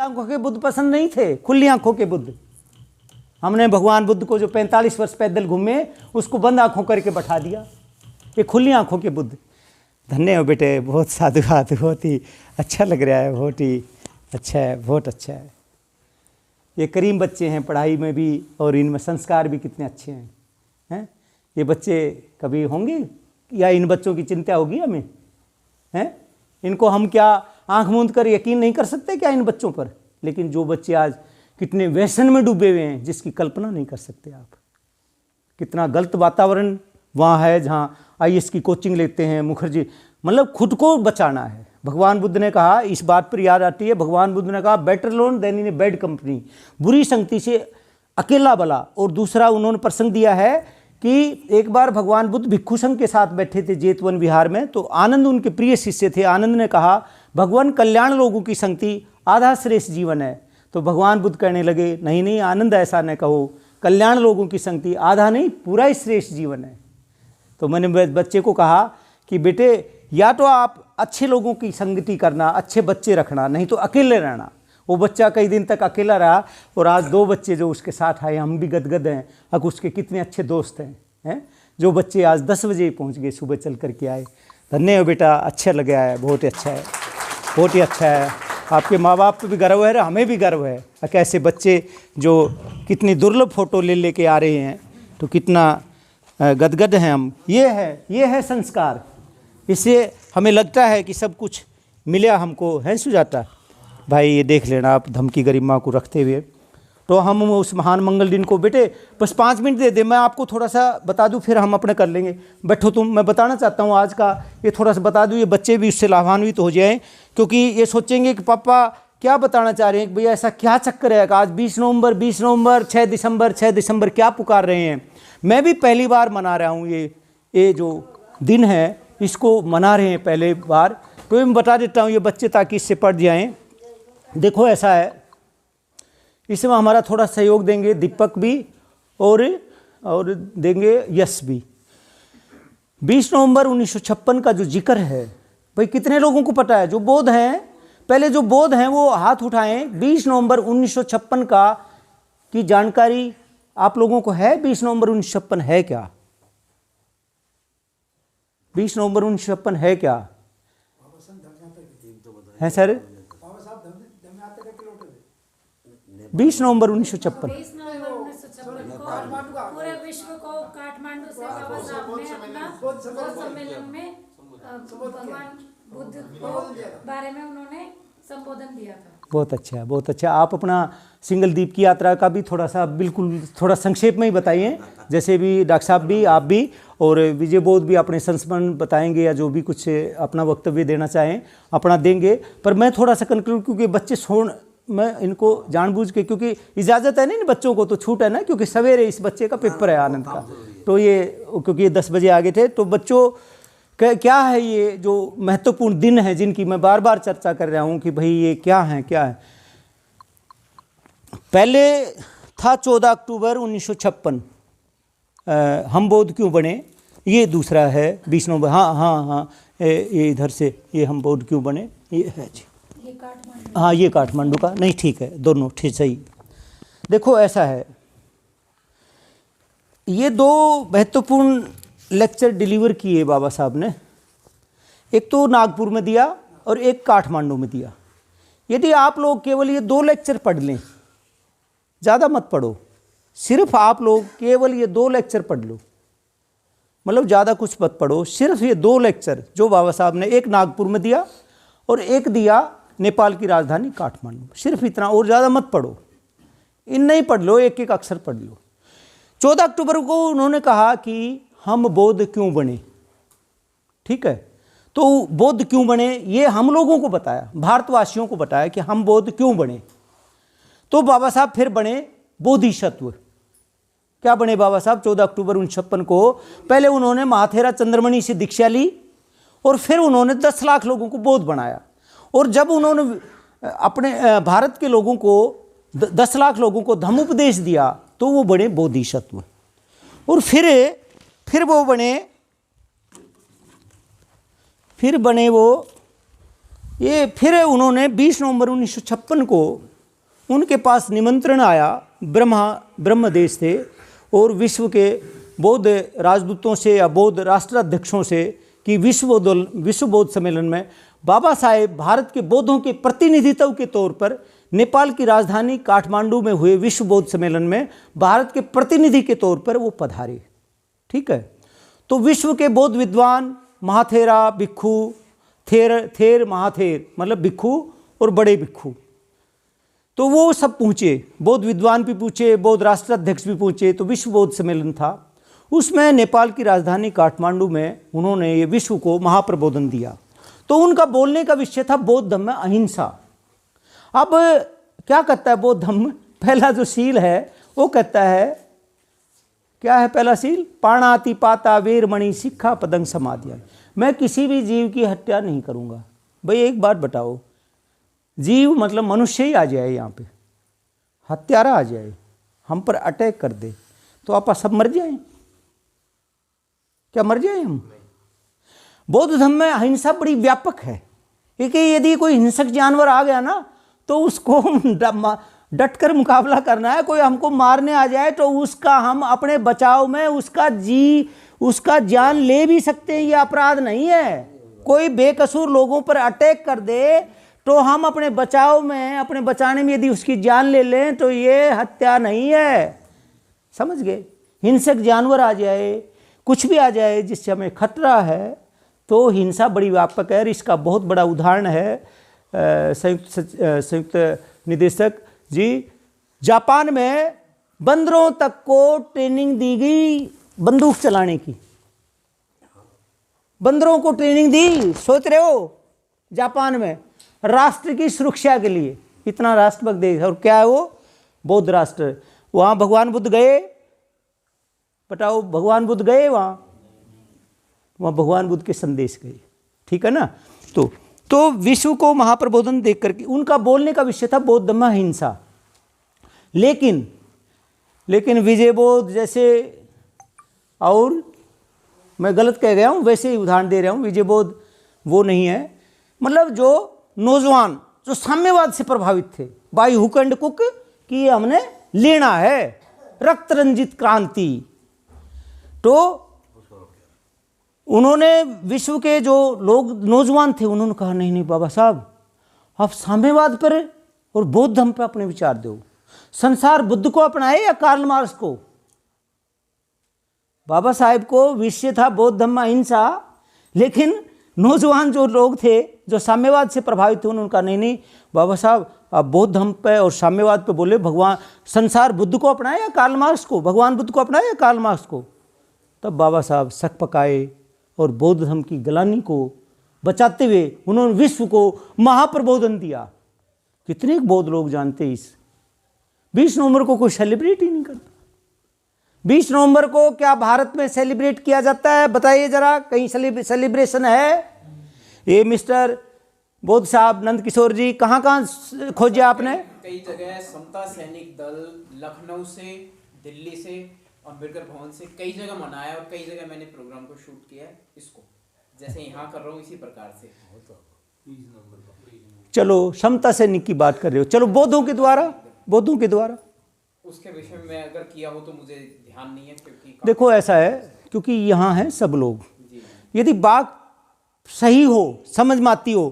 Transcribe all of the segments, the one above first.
आंखों के बुद्ध पसंद नहीं थे, खुली आंखों के बुद्ध। हमने भगवान बुद्ध को जो 45 वर्ष पैदल घूमे उसको बंद आंखों करके बैठा दिया, ये खुली आंखों के बुद्ध। धन्य हो बेटे, बहुत साधुवाद, बहुत ही अच्छा लग रहा है, बहुत ही अच्छा है, बहुत अच्छा है। ये करीम बच्चे हैं पढ़ाई में भी और इनमें संस्कार भी कितने अच्छे हैं। ये बच्चे कभी होंगे या इन बच्चों की चिंता होगी हमें? हैं, इनको हम क्या आंख मूंद कर यकीन नहीं कर सकते क्या इन बच्चों पर? लेकिन जो बच्चे आज कितने व्यसन में डूबे हुए हैं जिसकी कल्पना नहीं कर सकते आप। कितना गलत वातावरण वहाँ है जहाँ IAS की कोचिंग लेते हैं मुखर्जी। मतलब खुद को बचाना है। भगवान बुद्ध ने कहा, इस बात पर याद आती है, भगवान बुद्ध ने कहा better lone than in a bad company, बुरी संगति से अकेला भला। और दूसरा उन्होंने प्रसंग दिया है कि एक बार भगवान बुद्ध भिक्षु संघ के साथ बैठे थे जेतवन विहार में, तो आनंद उनके प्रिय शिष्य थे। आनंद ने कहा भगवान कल्याण लोगों की संगति आधा श्रेष्ठ जीवन है। तो भगवान बुद्ध कहने लगे नहीं नहीं आनंद, ऐसा न कहो, कल्याण लोगों की संगति आधा नहीं पूरा ही श्रेष्ठ जीवन है। तो मैंने बच्चे को कहा कि बेटे या तो आप अच्छे लोगों की संगति करना, अच्छे बच्चे रखना, नहीं तो अकेले रहना। वो बच्चा कई दिन तक अकेला रहा और आज 2 बच्चे जो उसके साथ आए, हम भी गदगद हैं। अब उसके कितने अच्छे दोस्त हैं जो बच्चे आज 10 बजे पहुंच गए, सुबह चल करके आए। धन्य हो बेटा, अच्छा लग गया है, बहुत ही अच्छा है, बहुत ही अच्छा है। आपके माँ बाप को भी गर्व है, हमें भी गर्व है। कैसे बच्चे जो कितनी दुर्लभ फ़ोटो ले के आ रहे हैं, तो कितना गदगद हैं हम। ये है संस्कार। इससे हमें लगता है कि सब कुछ मिला हमको, है सुजाता भाई? ये देख लेना आप धमकी गरिमा को रखते हुए। तो हम उस महान मंगल दिन को, बेटे बस 5 मिनट दे दे, मैं आपको थोड़ा सा बता दूं, फिर हम अपने कर लेंगे। बैठो तुम, मैं बताना चाहता हूं आज का ये थोड़ा सा बता दूं, ये बच्चे भी उससे लाभान्वित हो जाएं, क्योंकि ये सोचेंगे कि पापा क्या बताना चाह रहे हैं, कि भैया ऐसा क्या चक्कर है, आज 20 नवंबर 6 दिसंबर क्या पुकार रहे हैं। मैं भी पहली बार मना रहा हूँ, ये जो दिन है इसको मना रहे हैं पहले बार। तो मैं बता देता हूँ ये बच्चे ताकि इससे पढ़ जाएँ। देखो ऐसा है, इसमें हमारा थोड़ा सहयोग देंगे दीपक भी और देंगे यश भी। 20 नवंबर 1956 का जो जिक्र है, भाई कितने लोगों को पता है? जो बौद्ध हैं, पहले जो बौद्ध हैं वो हाथ उठाएं। 20 नवंबर 1956 का की जानकारी आप लोगों को है? 20 नवंबर 1956 है क्या? 20 नवंबर 1956 है क्या? है सर? 20 नवंबर 1956 पूरे विश्व को काठमांडू से बाबा साहब ने अपना बौद्ध सम्मेलन में भगवान बुद्ध को बारे में उन्होंने संबोधन दिया था। बहुत अच्छा है, बहुत अच्छा। आप अपना सिंगल द्वीप की यात्रा का भी थोड़ा सा, बिल्कुल थोड़ा संक्षेप में ही बताइए, जैसे भी डॉक्टर साहब भी, आप भी और विजय बौद्ध भी अपने संस्मरण बताएंगे या जो भी कुछ अपना वक्तव्य देना चाहें अपना देंगे। पर मैं थोड़ा सा कंक्लूड, क्योंकि बच्चे मैं इनको जानबूझ के, क्योंकि इजाज़त है नहीं बच्चों को, तो छूट है ना, क्योंकि सवेरे इस बच्चे का पेपर है आनंद का, तो ये क्योंकि ये 10 बजे आगे थे। तो बच्चों क्या है ये जो महत्वपूर्ण दिन है जिनकी मैं बार बार चर्चा कर रहा हूँ कि भाई ये क्या है। पहले था 14 अक्टूबर 1956, हम बौद्ध क्यों बने, ये दूसरा है 20 नवंबर। हाँ, ये इधर से ये हम बौद्ध क्यों बने, ये है जी, हाँ ये काठमांडू का नहीं, ठीक है, दोनों ठीक सही। देखो ऐसा है, ये 2 महत्वपूर्ण लेक्चर डिलीवर किए बाबा साहब ने, एक तो नागपुर में दिया और एक काठमांडू में दिया। यदि आप लोग केवल ये 2 लेक्चर पढ़ लें, ज़्यादा मत पढ़ो, सिर्फ आप लोग केवल ये 2 लेक्चर पढ़ लो, मतलब ज़्यादा कुछ मत पढ़ो, सिर्फ ये 2 लेक्चर जो बाबा साहब ने, एक नागपुर में दिया और एक दिया नेपाल की राजधानी काठमांडू, सिर्फ इतना, और ज़्यादा मत पढ़ो, इन नहीं पढ़ लो, एक एक अक्षर पढ़ लो। 14 अक्टूबर को उन्होंने कहा कि हम बौद्ध क्यों बने, ठीक है। तो बौद्ध क्यों बने ये हम लोगों को बताया, भारतवासियों को बताया कि हम बौद्ध क्यों बने। तो बाबा साहब फिर बने बोधिसत्व। क्या बने बाबा साहब? 14 अक्टूबर 1956 को पहले उन्होंने महाथेरा चंद्रमणि से दीक्षा ली और फिर उन्होंने 10 लाख लोगों को बौद्ध बनाया। और जब उन्होंने अपने भारत के लोगों को 10 लाख लोगों को धम्मोपदेश दिया तो वो बने बोधिसत्व। और फिर वो बने वो ये फिर उन्होंने 20 नवंबर 1956 को उनके पास निमंत्रण आया, ब्रह्मदेश थे, और विश्व के बौद्ध राजदूतों से या बौद्ध राष्ट्राध्यक्षों से कि विश्व बौद्ध सम्मेलन में बाबा साहेब भारत के बौद्धों के प्रतिनिधित्व के तौर पर नेपाल की राजधानी काठमांडू में हुए विश्व बौद्ध सम्मेलन में भारत के प्रतिनिधि के तौर पर वो पधारे। ठीक है, तो विश्व के बौद्ध विद्वान, महाथेरा, भिक्खु, थेर महाथेर मतलब भिक्खु और बड़े भिक्खु, तो वो सब पहुँचे, बौद्ध विद्वान भी पूछे, बौद्ध राष्ट्राध्यक्ष भी पहुँचे। तो विश्व बौद्ध सम्मेलन था, उसमें नेपाल की राजधानी काठमांडू में उन्होंने ये विश्व को महाप्रबोधन दिया। तो उनका बोलने का विषय था बौद्ध धम्म में अहिंसा। अब क्या कहता है बौद्ध धम्म? पहला जो सील है वो कहता है, क्या है पहला सील? पाणाति पाता वेरमणि सिक्खा पदंग समाधिया, मैं किसी भी जीव की हत्या नहीं करूँगा। भाई एक बात बताओ, जीव मतलब मनुष्य ही आ जाए यहाँ पे, हत्यारा आ जाए, हम पर अटैक कर दे, तो आप सब मर जाएं? क्या मर जाए हम? बौद्ध धर्म में अहिंसा बड़ी व्यापक है, क्योंकि यदि कोई हिंसक जानवर आ गया ना तो उसको डट कर मुकाबला करना है। कोई हमको मारने आ जाए तो उसका हम अपने बचाव में उसका जान ले भी सकते हैं, ये अपराध नहीं है। कोई बेकसूर लोगों पर अटैक कर दे तो हम अपने बचाव में, अपने बचाने में यदि उसकी जान ले लें तो ये हत्या नहीं है, समझ गए? हिंसक जानवर आ जाए, कुछ भी आ जाए जिससे हमें खतरा है, तो हिंसा बड़ी व्यापक है। और इसका बहुत बड़ा उदाहरण है संयुक्त निदेशक जी, जापान में बंदरों तक को ट्रेनिंग दी गई बंदूक चलाने की, बंदरों को ट्रेनिंग दी, सोच रहे हो? जापान में राष्ट्र की सुरक्षा के लिए, इतना राष्ट्रभक्त देश। और क्या है वो? बौद्ध राष्ट्र। वहाँ भगवान बुद्ध गए, बताओ, भगवान बुद्ध गए वहाँ भगवान बुद्ध के संदेश गए, ठीक है ना। तो विश्व को महाप्रबोधन देख करके उनका बोलने का विषय था बौद्ध धम्म अहिंसा। लेकिन विजय बोध जैसे, और मैं गलत कह गया हूँ, वैसे ही उदाहरण दे रहा हूँ, विजय बोध वो नहीं है। मतलब जो नौजवान जो साम्यवाद से प्रभावित थे, बाई हुक एंड कुक कि हमने लेना है रक्त रंजित क्रांति, तो उन्होंने विश्व के जो लोग नौजवान थे उन्होंने कहा नहीं बाबा साहब, आप साम्यवाद पर और बौद्ध धर्म पर अपने विचार दो। संसार बुद्ध को अपनाए या कार्ल मार्क्स को? बाबा साहेब को विषय था बौद्ध धर्म अहिंसा, लेकिन नौजवान जो लोग थे जो साम्यवाद से प्रभावित थे उन्होंने कहा नहीं बाबा साहब, आप बौद्ध धर्म पे और साम्यवाद पे बोले, भगवान संसार बुद्ध को अपनाए या कार्ल मार्क्स को, भगवान बुद्ध को अपनाए या कार्ल मार्क्स को? तब बाबा साहब सक पकाए और बौद्ध धर्म की गलानी को बचाते हुए उन्होंने विश्व को महाप्रबोधन दिया। कितने बौद्ध लोग जानते हैं इस 20 नवंबर को कोई सेलिब्रेट ही नहीं करता। 20 नवंबर को क्या भारत में सेलिब्रेट किया जाता है? बताइए जरा, कहीं सेलिब्रेशन है? ये मिस्टर बौद्ध साहब, नंद किशोर जी, कहाँ कहाँ खोजे आपने? कई जगह समता सैनिक दल, लखनऊ से, दिल्ली से, अम्बेडकर भवन से, कई जगह मनाया और कई जगह मैंने प्रोग्राम को शूट किया है। इसको जैसे यहाँ कर रहा हूँ इसी प्रकार से। चलो समता सैनिक की बात कर रहे हो, चलो बौद्धों के द्वारा उसके विषय में अगर किया हो तो मुझे ध्यान नहीं है, क्योंकि देखो ऐसा है, क्योंकि यहाँ हैं सब लोग, यदि बात सही हो, समझ में आती हो।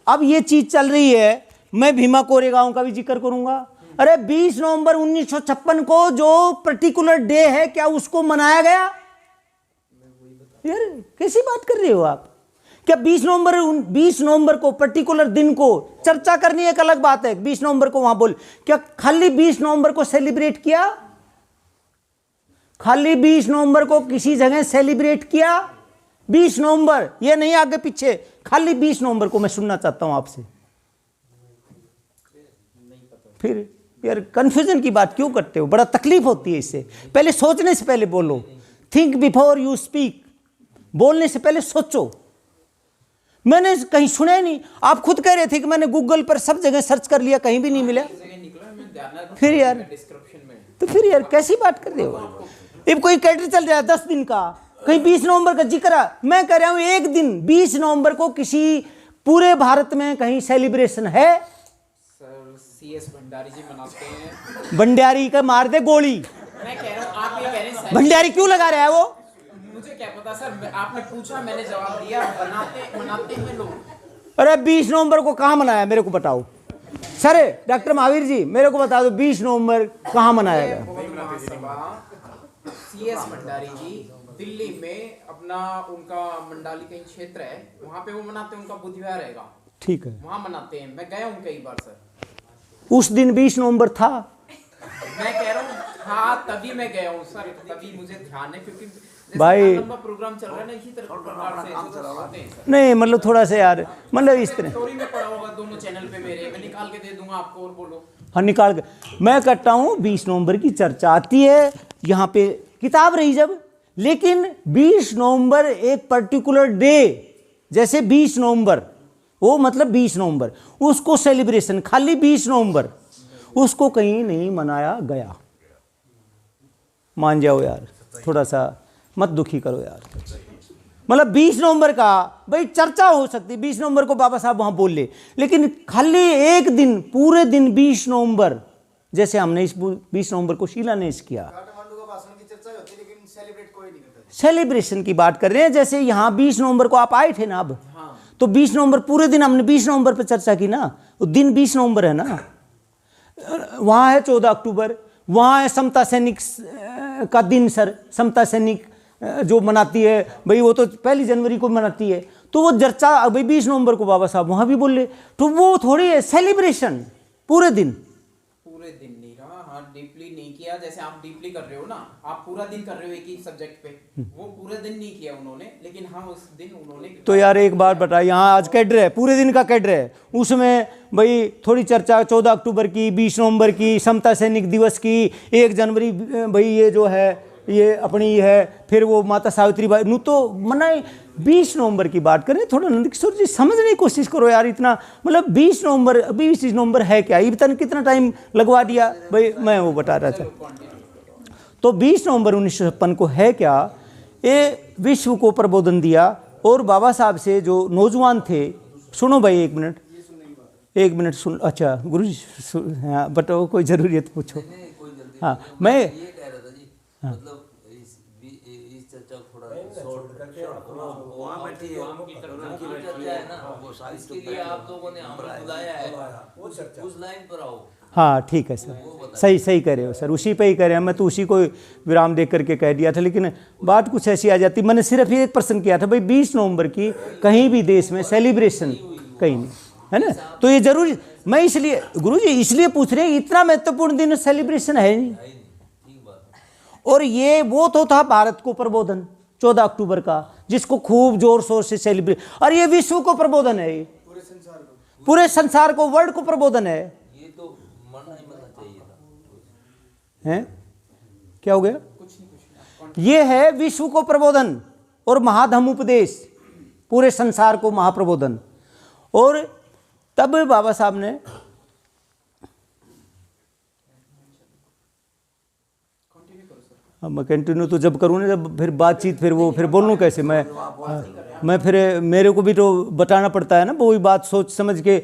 अब ये चीज चल रही है, मैं भीमा कोरेगांव का भी जिक्र करूंगा। अरे 20 नवंबर 1956 को जो पर्टिकुलर डे है, क्या उसको मनाया गया? यार कैसी बात कर रहे हो आप? क्या 20 नवंबर को पर्टिकुलर दिन को चर्चा करनी एक अलग बात है। 20 नवंबर को वहां बोल, क्या खाली 20 नवंबर को सेलिब्रेट किया? खाली 20 नवंबर को किसी जगह सेलिब्रेट किया? 20 नवंबर, ये नहीं आगे पीछे, खाली 20 नवंबर को मैं सुनना चाहता हूं आपसे। फिर यार कंफ्यूजन की बात क्यों करते हो? बड़ा तकलीफ होती है इससे। पहले सोचने से पहले बोलो, थिंक बिफोर यू स्पीक। बोलने से पहले सोचो। मैंने कहीं सुना ही नहीं, आप खुद कह रहे थे कि मैंने गूगल पर सब जगह सर्च कर लिया, कहीं भी नहीं मिला। फिर यार कैसी बात कर रहे हो? अब कोई कैटर चल रहा है 10 दिन का, कहीं 20 नवंबर का जिक्र। मैं कह रहा हूं एक दिन 20 नवंबर को किसी पूरे भारत में कहीं सेलिब्रेशन है? CS भंडारी जी मनाते हैं। भंडारी का मार दे गोली। मैं कह रहा हूँ, आप ये कह रहे हैं भंडारी क्यों लगा रहा है वो? मुझे क्या पता सर, आपने पूछा मैंने जवाब दिया। मनाते हैं लोग। अरे 20 नवंबर को कहाँ मनाया, मेरे को बताओ सर। डॉक्टर महावीर जी मेरे को बता दो 20 नवंबर कहाँ मनाया गया? महासभा CS भंडारी जी दिल्ली में अपना उनका मंडाली कहीं क्षेत्र है, वहाँ पे वो मनाते हैं, उनका बुद्ध विहार रहेगा, ठीक है, वहाँ मनाते हैं। मैं गया हूँ कई बार सर। उस दिन 20 नवंबर था। मैं कह रहा हूँ हाँ, तभी मैं गया हूँ सर, तभी मुझे ध्यान है, क्योंकि जैसे भाई लंबा प्रोग्राम चल रहा है ना, इसी तरह प्रकार से होते हैं सर। नहीं मतलब थोड़ा सा यार, मतलब इस तरह स्टोरी में पड़ा होगा दोनों चैनल पे मेरे, मैं निकाल के दे दूंगा आपको, और बोलो। हाँ निकाल के मैं करता हूँ। 20 नवंबर की चर्चा आती है यहाँ पे, किताब रही जब, लेकिन 20 नवंबर एक पर्टिकुलर डे, जैसे 20 नवंबर वो मतलब 20 नवंबर उसको सेलिब्रेशन, खाली 20 नवंबर उसको कहीं नहीं मनाया गया। मान जाओ यार, थोड़ा सा मत दुखी करो यार। मतलब 20 नवंबर का भाई चर्चा हो सकती, 20 नवंबर को बाबा साहब वहाँ बोल ले, लेकिन खाली एक दिन, पूरे दिन 20 नवंबर, जैसे हमने इस 20 नवंबर को शिलान्यास किया, सेलिब्रेशन की बात कर रहे हैं। जैसे यहाँ 20 नवंबर को आप आए थे ना, अब तो 20 नवंबर पूरे दिन हमने 20 नवंबर पर चर्चा की ना, वो दिन 20 नवंबर है ना। वहाँ है 14 अक्टूबर, वहाँ है समता सैनिक का दिन सर, समता सैनिक जो मनाती है भाई, वो तो 1 जनवरी को मनाती है, तो वो चर्चा भाई 20 नवंबर को बाबा साहब वहाँ भी बोल ले, तो वो थोड़ी है सेलिब्रेशन पूरे दिन नहीं रहा। हाँ, डीपली नहीं किया, जैसे आप डीपली कर रहे हो ना, आप पूरा दिन कर रहे हो एक ही सब्जेक्ट पे, वो पूरे दिन नहीं किया उन्होंने, लेकिन हाँ उस दिन उन्होंने। तो यार एक बात बता, यहाँ आज कैडर है, पूरे दिन का कैडर है, उसमें भाई थोड़ी चर्चा 14 अक्टूबर की, 20 नवंबर की, समता सैनिक दिवस की, 1 जनवरी भाई ये जो है ये अपनी है, फिर वो माता सावित्री बाई नू तो मनाए। 20 नवंबर की बात करें, थोड़ा नंदकिशोर जी समझने की कोशिश करो यार। इतना मतलब 20 नवंबर है क्या, ये पता नहीं कितना टाइम लगवा दिया भाई, मैं वो बता रहा था। तो 20 नवंबर 1956 को है क्या, ये विश्व को प्रबोधन दिया। और बाबा साहब से जो नौजवान थे, सुनो भाई एक मिनट सुन। अच्छा गुरु जी हाँ बताओ, कोई ज़रूरी है तो पूछो। हाँ मैं मतलब इस चर्चा को थोड़ा इसके लिए आप लोगों ने हमें बुलाया है, उस लाइन पर आओ। हाँ ठीक है सर, सही कह रहे हो सर, उसी पे ही कह रहे हैं। मैं तो उसी को विराम दे करके कह दिया था, लेकिन बात कुछ ऐसी आ जाती। मैंने सिर्फ ये एक प्रश्न किया था भाई 20 नवंबर की कहीं भी देश में सेलिब्रेशन कहीं नहीं है ना, तो ये जरूरी, मैं इसलिए गुरुजी इसलिए पूछ रहे हैं, इतना महत्वपूर्ण दिन सेलिब्रेशन है नहीं। और ये वो तो था भारत को प्रबोधन 14 अक्टूबर का, जिसको खूब जोर शोर से सेलिब्रेट, और ये विश्व को प्रबोधन है, पूरे संसार को वर्ल्ड को प्रबोधन है। ये तो मरना ही मरना चाहिए था। हैं क्या हो गया? ये है विश्व को प्रबोधन और महाधम्म उपदेश, पूरे संसार को महाप्रबोधन। और तब बाबा साहब ने मैं कंटिन्यू तो जब करूँ ना, जब फिर बातचीत, फिर वो फिर बोलूँ कैसे मैं फिर मेरे को भी तो बताना पड़ता है ना, वही बात सोच समझ के